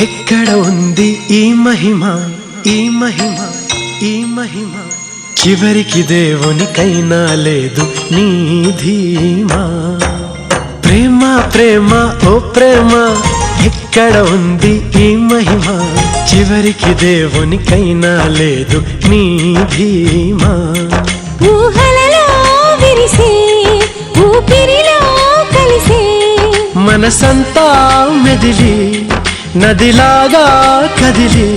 ఎక్కడ ఉంది ఈ మహిమ ఈ మహిమ ఈ మహిమ చివరికి దేవునికైనా లేదు నీ ధీమా ప్రేమ ప్రేమ ఓ ప్రేమ ఎక్కడ ఉంది ఈ మహిమ చివరికి దేవునికైనా లేదు నీ ధీమా ఊహలలో విరిసే ఊపిరిలో కలిసే మనసంతా మెదిలి నదిలాగా కదిలి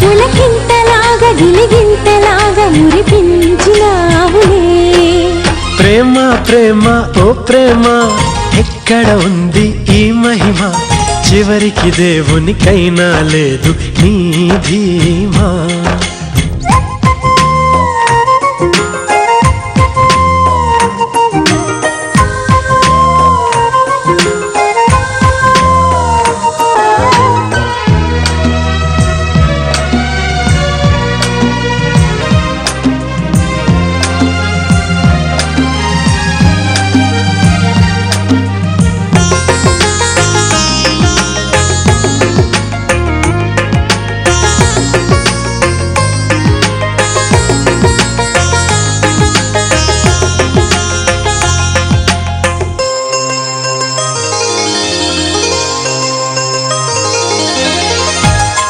పులకింతలాగా గిలిగింతలాగా మురిపించినావులే ప్రేమ ప్రేమ ఓ ప్రేమ ఎక్కడ ఉంది ఈ మహిమ చివరికి దేవునికైనా లేదు నీ ధీమా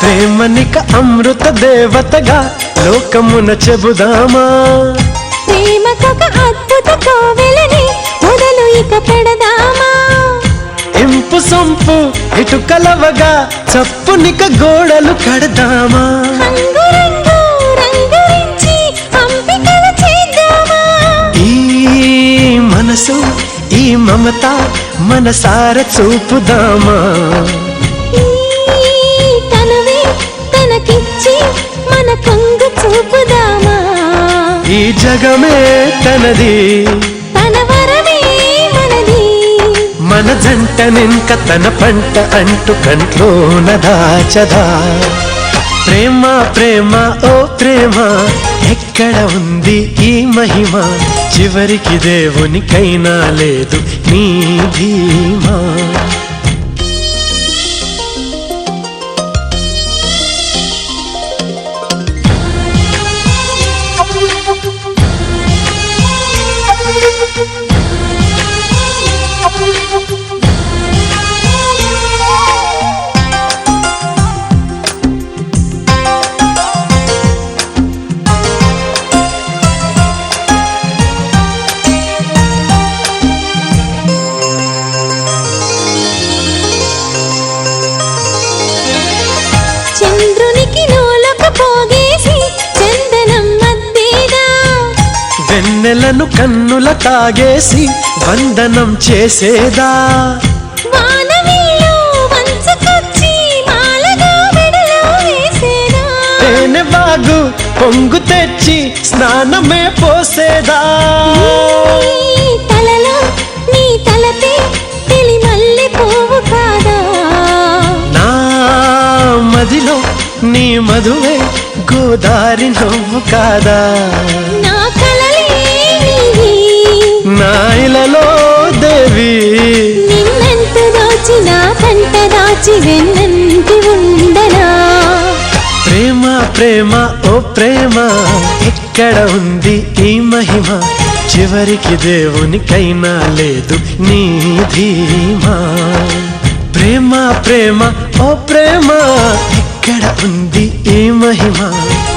ప్రేమనిక అమృత దేవతగా లోకమున చెబుదామా ప్రేమకొక అద్భుత కోవెలని మొదలు ఇక పెడదామా ఇంపు సొంపు ఇటు కలవగా చప్పునిక గోడలు కడదామా రంగు రంగురించి అంపికలు చేద్దామా ఈ మనసు ఈ మమత మనసార చూపుదామా మన కొంగు చూపుదామా ఈ జగమే తనది తన వరమే మనది మన జంటనింక తన పంట అంటూ కంట్లోన దాచదా ప్రేమ ప్రేమ ఓ ప్రేమ ఎక్కడ ఉంది ఈ మహిమ చివరికి దేవునికైనా లేదు నీ ధీమా చంద్రునికి నూలకు పోగేసి చందనం మధ్యేదా వెన్నెలను కన్నుల తాగేసి వందనం చేసేదా వానవిల్లు వంచుకొచ్చి మాలగా మెడలో వేసేదా తేనె బాగు పొంగు తెచ్చి స్నానమే పోసేదా నీ తలలో నీ తలపే తెలి మల్లె పువ్వు కాదా నా మదిలో నీ మధువే గోదారి నవ్వు కాదా నా కలలే నీవి నా ఇలలో దేవి నిన్నంత దాచి నా కంట దాచి వెన్నంటి ఉండనా ప్రేమ ప్రేమ ఓ ప్రేమ ఎక్కడ ఉంది ఈ మహిమ చివరికి దేవునికైనా లేదు నీ ధీమా ప్రేమ ప్రేమ ఓ ప్రేమ ఎక్కడ ఉంది ఈ మహిమ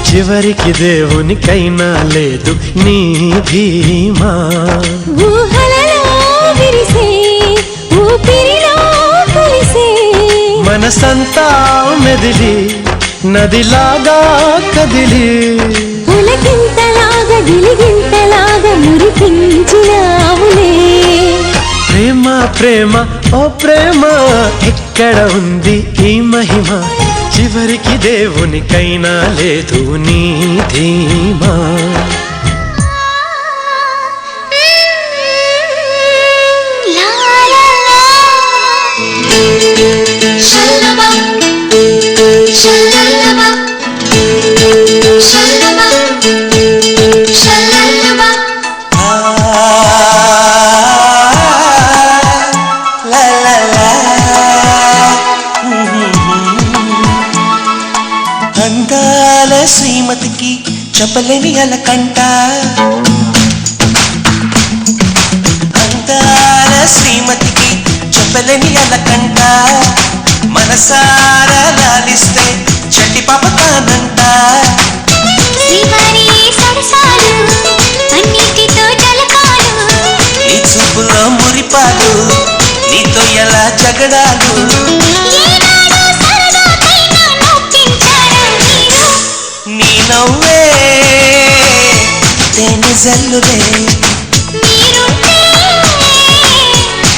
చివరికి దేవునికైనా లేదు నీ ధీమా ఊహలలో విరిసే ఊపిరిలో కలిసే మనసంతా మెదిలి నదిలాగా కదిలి పులకింతలాగా గిలిగింతలాగా మురిపించినావులే ప్రేమ ప్రేమ ఓ ప్రేమ ఎక్కడ ఉంది ఈ మహిమ చివరికి దేవునికైనా లేదు నీ ధీమా la la la అందాల శ్రీమతికి చెప్పలేని అలకంట అందాల శ్రీమతికి చెప్పలేని అలకంట మనసారా లాలిస్తే చెట్టి పాప తానంట శ్రీవారి సరసాలు అన్నిటితో జలకాలు నీ చూపులో మురిపాలు నీతో ఎలా జగడాలు ఏనాడు సరదాకైనా నొప్పించారా మీరు నీ నవ్వే తేనె జల్లులే మీరుంటే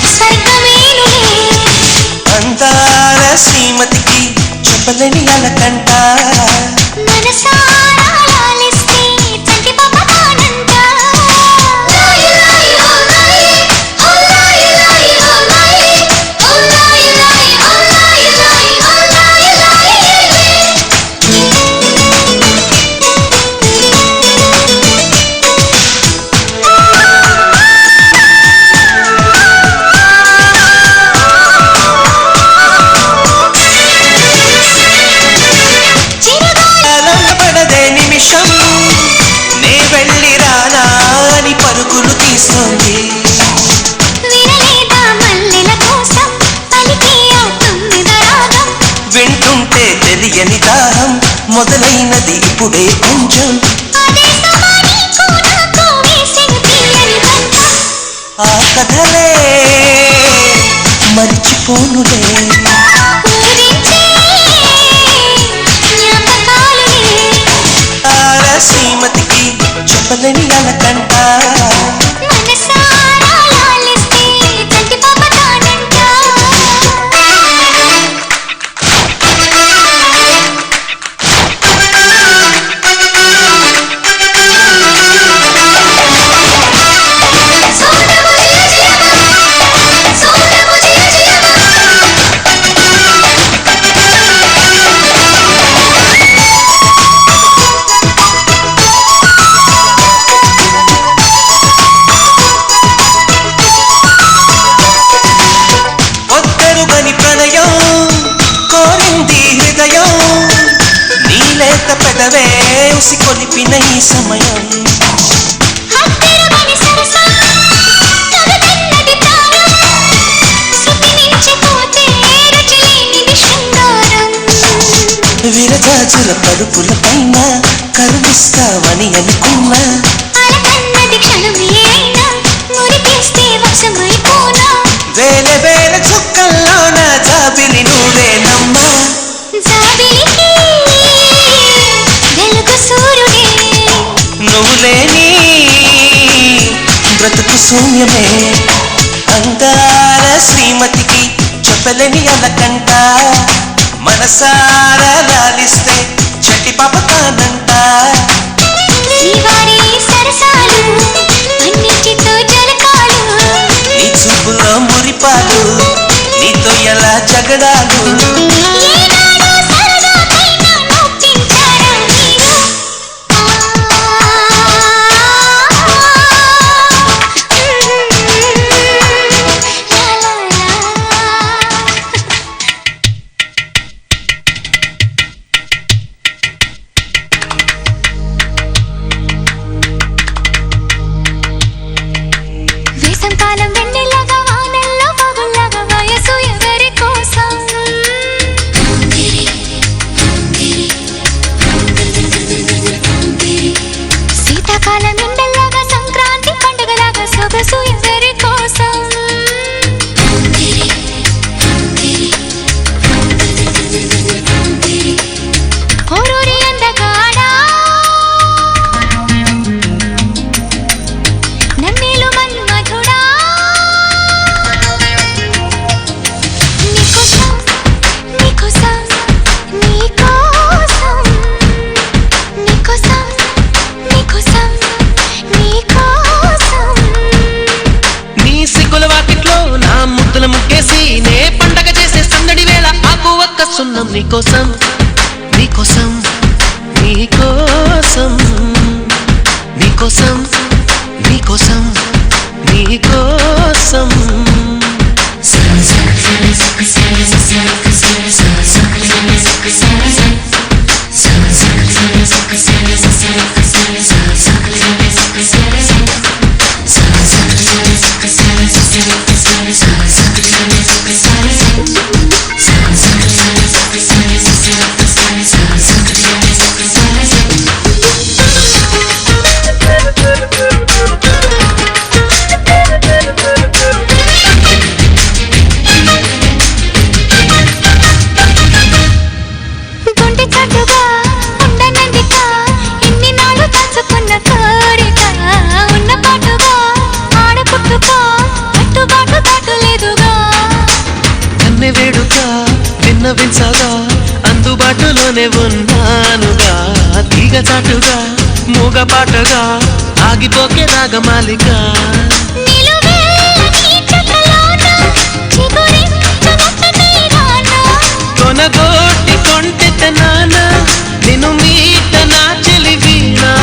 స్వర్గమేనులే అందాల శ్రీమతికి చెప్పలేని అలకంట మనసారా లాలిస్తే చంటి పాప తానంట లాయి లాయి ఓ లాయి ఓ లాయి లాయి ఓ లాయి ఓ లాయి లాయి ఓ లాయి లాయి ఓ లాయి పడదే నిమిషం నే వెళ్ళి రానా అని పరుగులు తీస్తోంది వినలేదా మల్లెల కోసం పలికే ఆ తొమ్మిద రాగం వింటుంటే తెలియని దాహం మొదలైనది ఇప్పుడే కొంచెం అదే సమానీకు నాకు వేసిన తీయని బంధం ఆ కథలే మరిచిపోనులే ఊరించే జ్ఞాపకాలులే ఆల శ్రీమతికి చెప్పలేని అలకంట మనసారా లాలిస్తే చంటి పాప తానంట సోదము జియ జియమా సోదము జియ జియమా ఒద్దరుగని ప్రణయం కోరింది హృదయం నీలేత పెదవే ఉసి కొలిపిన ఈ సమయం హత్తెరుగని సరసం కదలన్నది ప్రాయం శృతి మించిపోతే రుచిలేనిది శృంగారం విరజాజుల పరుపుల పైన కరుణిస్తావని అనుకున్నా అలకన్నది క్షణమే అయినా మురిపేస్తే వశమైపోనా వేల వేల చుక్కల్లోన జాబిలి నువ్వేనమ్మా జాబిలికి వెలుగు సూర్యుడే నువ్వు లేని బ్రతుకు శూన్యమే అందాల శ్రీమతికి చెప్పలేని అలకంట మనసారా లాలిస్తే చెట్టి పాప తానంట శ్రీవారి సరసాలు అన్నిటితో జలకాలు నీ చూపులో మురిపాలు నీతో ఎలా జగడాలు ఏనాడు సరదాకైనా నొప్పించారా మీరు లా లా లా వేసంకాలం వెన్నెలగా వానల్లో పగుల్లాగా వయసు ఎవరి కోసం శీతాకాలం ఎండల్లాగా సంక్రాంతి పండుగలాగా సొగసు ఎవరి కోసం ఓరూరి అందగాడా నన్నేలు మన్మధుడా నీకోసం నీకోసం నీకోసం నీకోసం నీకోసం నీకోసం నీ సిగ్గుల వాకిట్లో నా ముద్దుల ముగ్గేసి నే పండగ చేసే సందడి వేళ ఆకు ఒక్క సున్నం నీకోసం నీకోసం నీకోసం నీకోసం నీకోసం నీకోసం Sa అందుబాటులోనే ఉన్నానుగా తీగచాటుగా మూగపాటగా ఆగిపోకే రాగమాలిక కొనగోటి కొంటె నాన్న నిన్ను మీట నా చెలి వీణా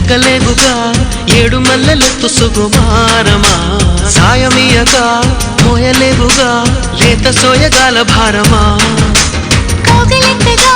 నెక్కలేవుగా ఏడు మల్లెలెత్తు సుకుమారమా సాయమీయక మోయలేవుగా లేత సోయగాల భారమా కోగిలెత్తగా